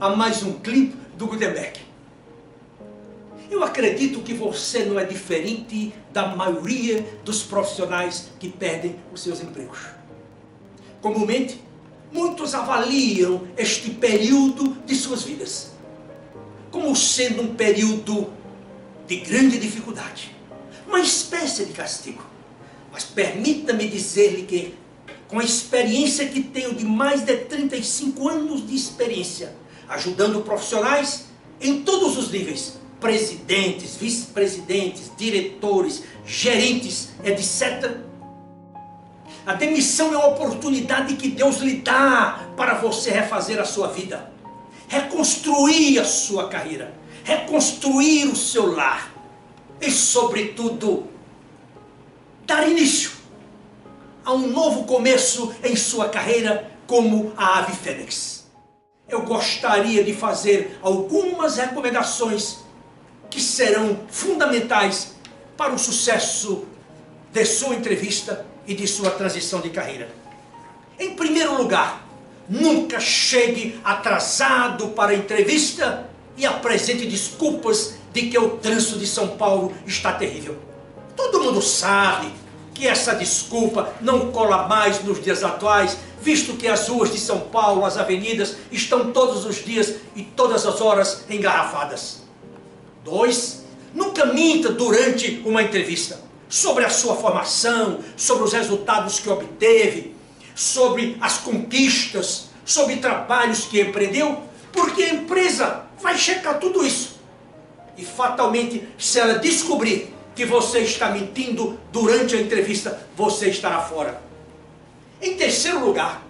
a mais um clipe do Gutenberg. Eu acredito que você não é diferente da maioria dos profissionais que perdem os seus empregos. Comumente, muitos avaliam este período de suas vidas como sendo um período de grande dificuldade, uma espécie de castigo. Mas permita-me dizer-lhe que, com a experiência que tenho de mais de 35 anos de experiência, ajudando profissionais em todos os níveis, presidentes, vice-presidentes, diretores, gerentes, etc. A demissão é uma oportunidade que Deus lhe dá para você refazer a sua vida, reconstruir a sua carreira, reconstruir o seu lar e, sobretudo, dar início a um novo começo em sua carreira como a ave fênix. Eu gostaria de fazer algumas recomendações que serão fundamentais para o sucesso de sua entrevista e de sua transição de carreira. Em primeiro lugar, nunca chegue atrasado para a entrevista e apresente desculpas de que o trânsito de São Paulo está terrível. Todo mundo sabe que essa desculpa não cola mais nos dias atuais, visto que as ruas de São Paulo, as avenidas, estão todos os dias e todas as horas engarrafadas. 2. Nunca minta durante uma entrevista sobre a sua formação, sobre os resultados que obteve, sobre as conquistas, sobre trabalhos que empreendeu, porque a empresa vai checar tudo isso. E fatalmente, se ela descobrir que você está mentindo durante a entrevista, você estará fora. Em terceiro lugar,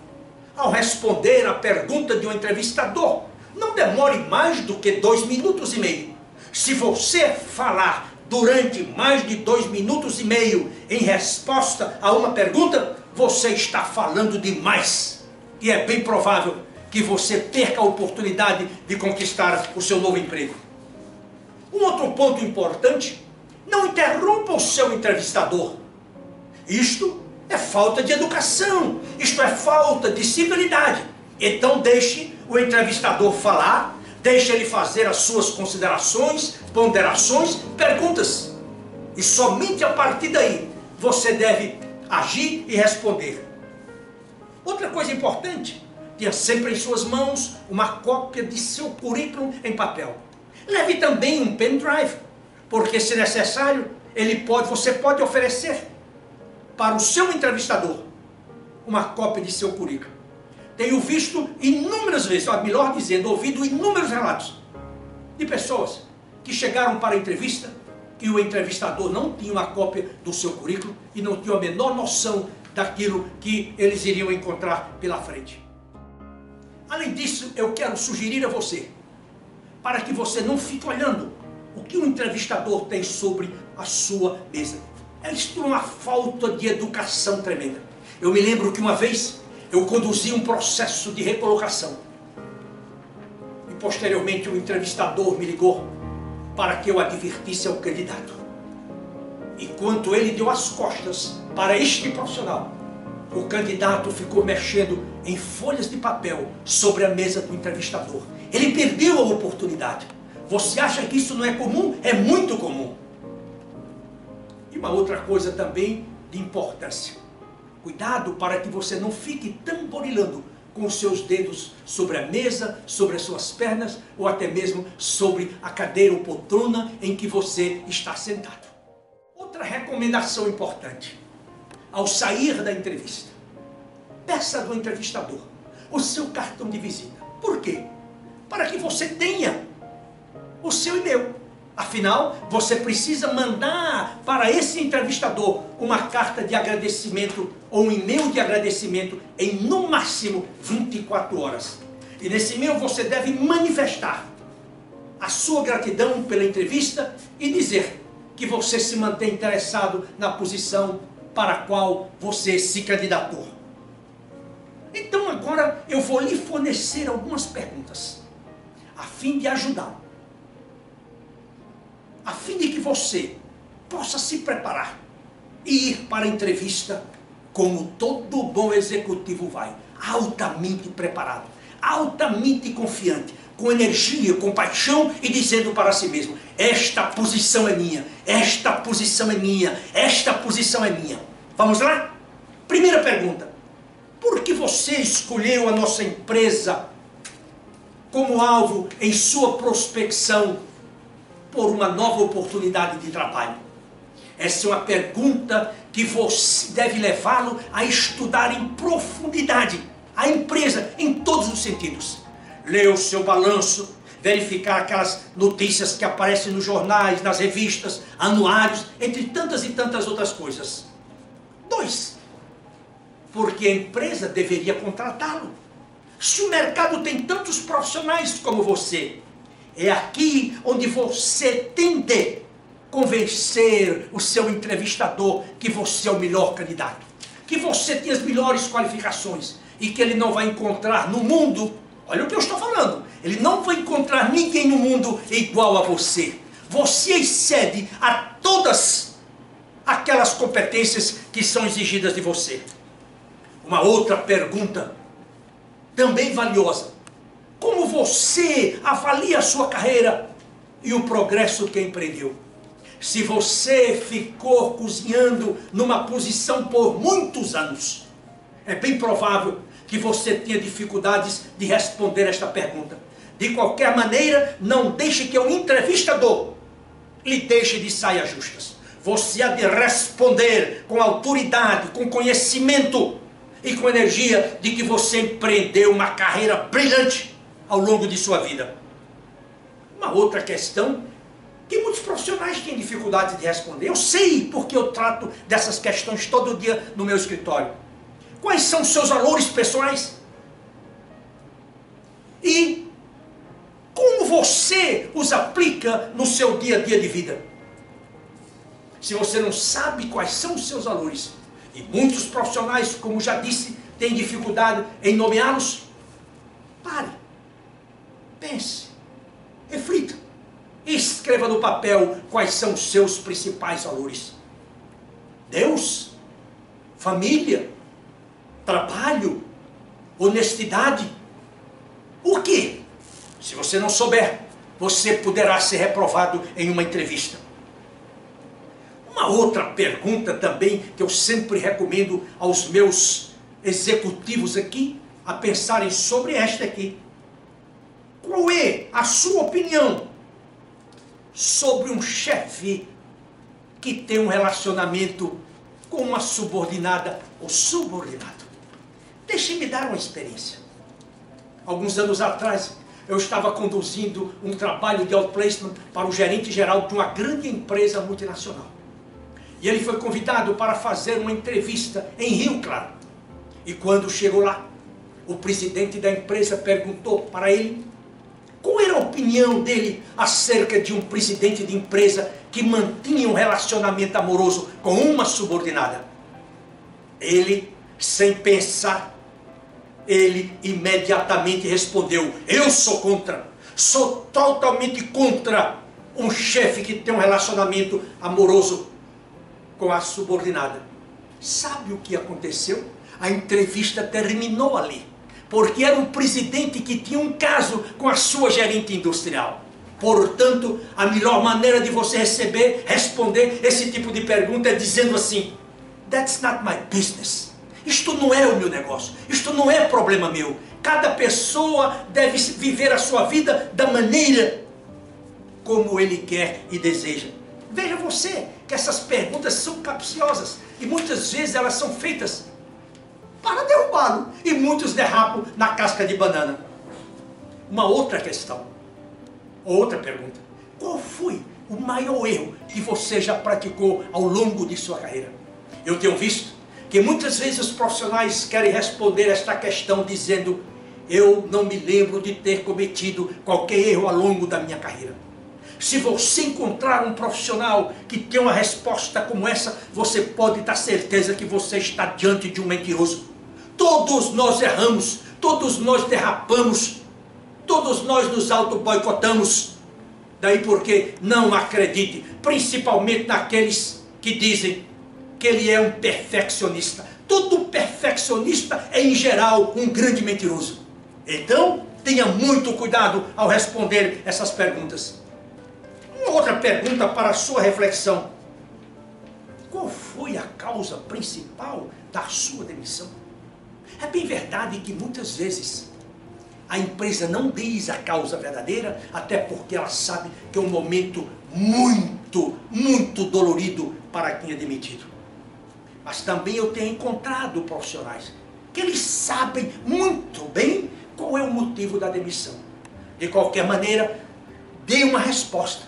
ao responder à pergunta de um entrevistador, não demore mais do que 2 minutos e meio. Se você falar durante mais de 2 minutos e meio em resposta a uma pergunta, você está falando demais. E é bem provável que você perca a oportunidade de conquistar o seu novo emprego. Um outro ponto importante: não interrompa o seu entrevistador. Isto é falta de educação, isto é falta de civilidade. Então deixe o entrevistador falar, deixe ele fazer as suas considerações, ponderações, perguntas. E somente a partir daí você deve agir e responder. Outra coisa importante: tenha sempre em suas mãos uma cópia de seu currículo em papel. Leve também um pendrive, porque se necessário, você pode oferecer para o seu entrevistador uma cópia de seu currículo. Tenho visto inúmeras vezes, ou melhor dizendo, ouvido inúmeros relatos de pessoas que chegaram para a entrevista e o entrevistador não tinha uma cópia do seu currículo e não tinha a menor noção daquilo que eles iriam encontrar pela frente. Além disso, eu quero sugerir a você, para que você não fique olhando o que o entrevistador tem sobre a sua mesa. Eles têm uma falta de educação tremenda. Eu me lembro que uma vez eu conduzi um processo de recolocação e posteriormente o entrevistador me ligou para que eu advertisse ao candidato. Enquanto ele deu as costas para este profissional, o candidato ficou mexendo em folhas de papel sobre a mesa do entrevistador. Ele perdeu a oportunidade. Você acha que isso não é comum? É muito comum. E uma outra coisa também de importância: cuidado para que você não fique tamborilando com os seus dedos sobre a mesa, sobre as suas pernas ou até mesmo sobre a cadeira ou poltrona em que você está sentado. Outra recomendação importante: ao sair da entrevista, peça do entrevistador o seu cartão de visita. Por quê? Para que você tenha o seu e-mail. Afinal, você precisa mandar para esse entrevistador uma carta de agradecimento ou um e-mail de agradecimento em no máximo 24 horas. E nesse e-mail você deve manifestar a sua gratidão pela entrevista e dizer que você se mantém interessado na posição para a qual você se candidatou. Então agora eu vou lhe fornecer algumas perguntas, a fim de ajudá-lo, a fim de que você possa se preparar e ir para a entrevista como todo bom executivo vai, altamente preparado, altamente confiante, com energia, com paixão e dizendo para si mesmo: esta posição é minha, esta posição é minha, esta posição é minha. Vamos lá? Primeira pergunta: por que você escolheu a nossa empresa como alvo em sua prospecção por uma nova oportunidade de trabalho? Essa é uma pergunta que você deve levá-lo a estudar em profundidade a empresa em todos os sentidos. Ler o seu balanço, verificar aquelas notícias que aparecem nos jornais, nas revistas, anuários, entre tantas e tantas outras coisas. 2. Porque a empresa deveria contratá-lo. Se o mercado tem tantos profissionais como você, é aqui onde você tende a convencer o seu entrevistador que você é o melhor candidato, que você tem as melhores qualificações e que ele não vai encontrar no mundo, olha o que eu estou falando, ele não vai encontrar ninguém no mundo igual a você. Você excede a todas aquelas competências que são exigidas de você. Uma outra pergunta, também valiosa: como você avalia a sua carreira e o progresso que empreendeu? Se você ficou cozinhando numa posição por muitos anos, é bem provável que você tenha dificuldades de responder esta pergunta. De qualquer maneira, não deixe que o entrevistador lhe deixe de saias justas. Você há de responder com autoridade, com conhecimento e com energia de que você empreendeu uma carreira brilhante ao longo de sua vida. Uma outra questão que muitos profissionais têm dificuldade de responder. Eu sei porque eu trato dessas questões todo dia no meu escritório. Quais são os seus valores pessoais? E como você os aplica no seu dia a dia de vida? Se você não sabe quais são os seus valores, e muitos profissionais, como já disse, têm dificuldade em nomeá-los, pare, pense, reflita, e escreva no papel quais são os seus principais valores. Deus, família, trabalho, honestidade. O quê? Se você não souber, você poderá ser reprovado em uma entrevista. Uma outra pergunta também que eu sempre recomendo aos meus executivos aqui a pensarem sobre esta aqui: qual é a sua opinião sobre um chefe que tem um relacionamento com uma subordinada ou subordinado? Deixe-me dar uma experiência. Alguns anos atrás, eu estava conduzindo um trabalho de outplacement para o gerente geral de uma grande empresa multinacional. E ele foi convidado para fazer uma entrevista em Rio Claro. E quando chegou lá, o presidente da empresa perguntou para ele qual era a opinião dele acerca de um presidente de empresa que mantinha um relacionamento amoroso com uma subordinada. Ele, sem pensar, ele imediatamente respondeu: eu sou contra, sou totalmente contra um chefe que tem um relacionamento amoroso com a subordinada. Sabe o que aconteceu? A entrevista terminou ali, porque era um presidente que tinha um caso com a sua gerente industrial. Portanto, a melhor maneira de você responder esse tipo de pergunta é dizendo assim: that's not my business. Isto não é o meu negócio, isto não é problema meu. Cada pessoa deve viver a sua vida da maneira como ele quer e deseja. Veja você que essas perguntas são capciosas e muitas vezes elas são feitas para derrubá-lo, e muitos derrapam na casca de banana. Uma outra questão, outra pergunta: qual foi o maior erro que você já praticou ao longo de sua carreira? Eu tenho visto que muitas vezes os profissionais querem responder esta questão dizendo: eu não me lembro de ter cometido qualquer erro ao longo da minha carreira. Se você encontrar um profissional que tem uma resposta como essa, você pode ter certeza que você está diante de um mentiroso. Todos nós erramos, todos nós derrapamos, todos nós nos auto-boicotamos. Daí porque não acredite, principalmente naqueles que dizem que ele é um perfeccionista. Todo perfeccionista é, em geral, um grande mentiroso. Então, tenha muito cuidado ao responder essas perguntas. Uma outra pergunta para a sua reflexão: qual foi a causa principal da sua demissão? É bem verdade que muitas vezes a empresa não diz a causa verdadeira, até porque ela sabe que é um momento muito dolorido para quem é demitido. Mas também eu tenho encontrado profissionais que eles sabem muito bem qual é o motivo da demissão. De qualquer maneira, dê uma resposta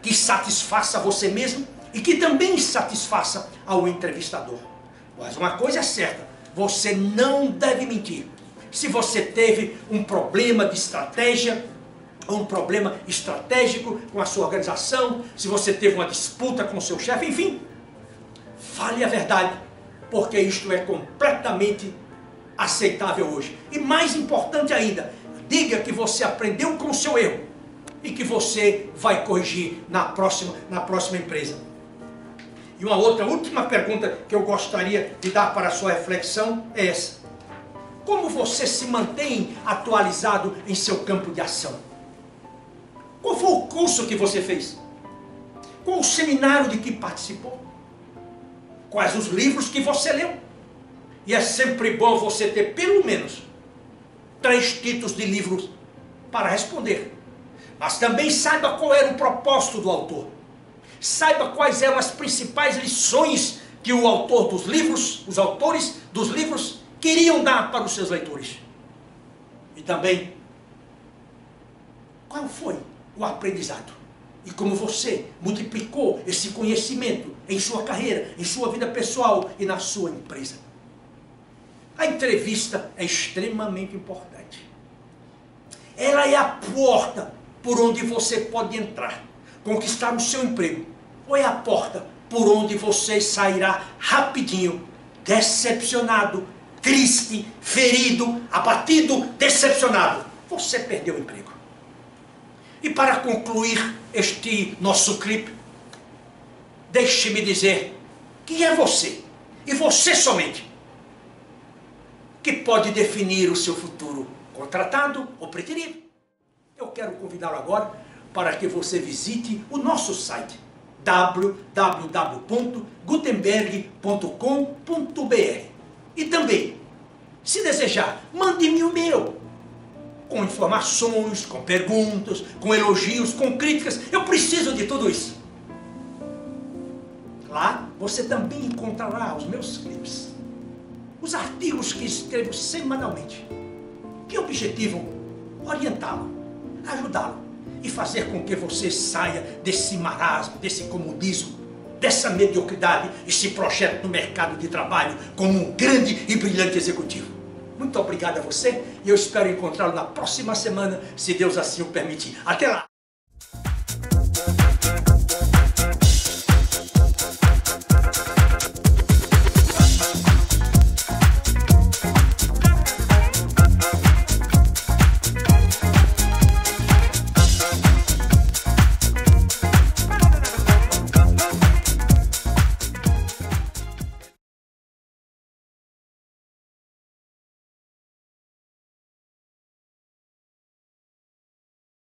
que satisfaça você mesmo e que também satisfaça ao entrevistador. Mas uma coisa é certa: você não deve mentir. Se você teve um problema de estratégia, ou um problema estratégico com a sua organização, se você teve uma disputa com o seu chefe, enfim, fale a verdade, porque isto é completamente aceitável hoje. E mais importante ainda, diga que você aprendeu com o seu erro e que você vai corrigir na próxima empresa. E uma outra última pergunta que eu gostaria de dar para a sua reflexão é essa: como você se mantém atualizado em seu campo de ação? Qual foi o curso que você fez? Qual o seminário de que participou? Quais os livros que você leu? E é sempre bom você ter pelo menos 3 títulos de livros para responder. Mas também saiba qual era o propósito do autor. Saiba quais eram as principais lições que o autor dos livros, os autores dos livros, queriam dar para os seus leitores. E também, qual foi o aprendizado? E como você multiplicou esse conhecimento em sua carreira, em sua vida pessoal e na sua empresa. A entrevista é extremamente importante. Ela é a porta por onde você pode entrar, conquistar o seu emprego. Ou é a porta por onde você sairá rapidinho, decepcionado, triste, ferido, abatido, decepcionado. Você perdeu o emprego. E para concluir este nosso clipe, deixe-me dizer que é você, e você somente, que pode definir o seu futuro, contratado ou preterido. Eu quero convidá-lo agora para que você visite o nosso site www.gutenberg.com.br e também, se desejar, mande-me um e-mail com informações, com perguntas, com elogios, com críticas. Eu preciso de tudo isso. Lá você também encontrará os meus clipes, os artigos que escrevo semanalmente, que objetivam orientá-lo, ajudá-lo e fazer com que você saia desse marasmo, desse comodismo, dessa mediocridade e se projete no mercado de trabalho como um grande e brilhante executivo. Muito obrigado a você e eu espero encontrá-lo na próxima semana, se Deus assim o permitir. Até lá!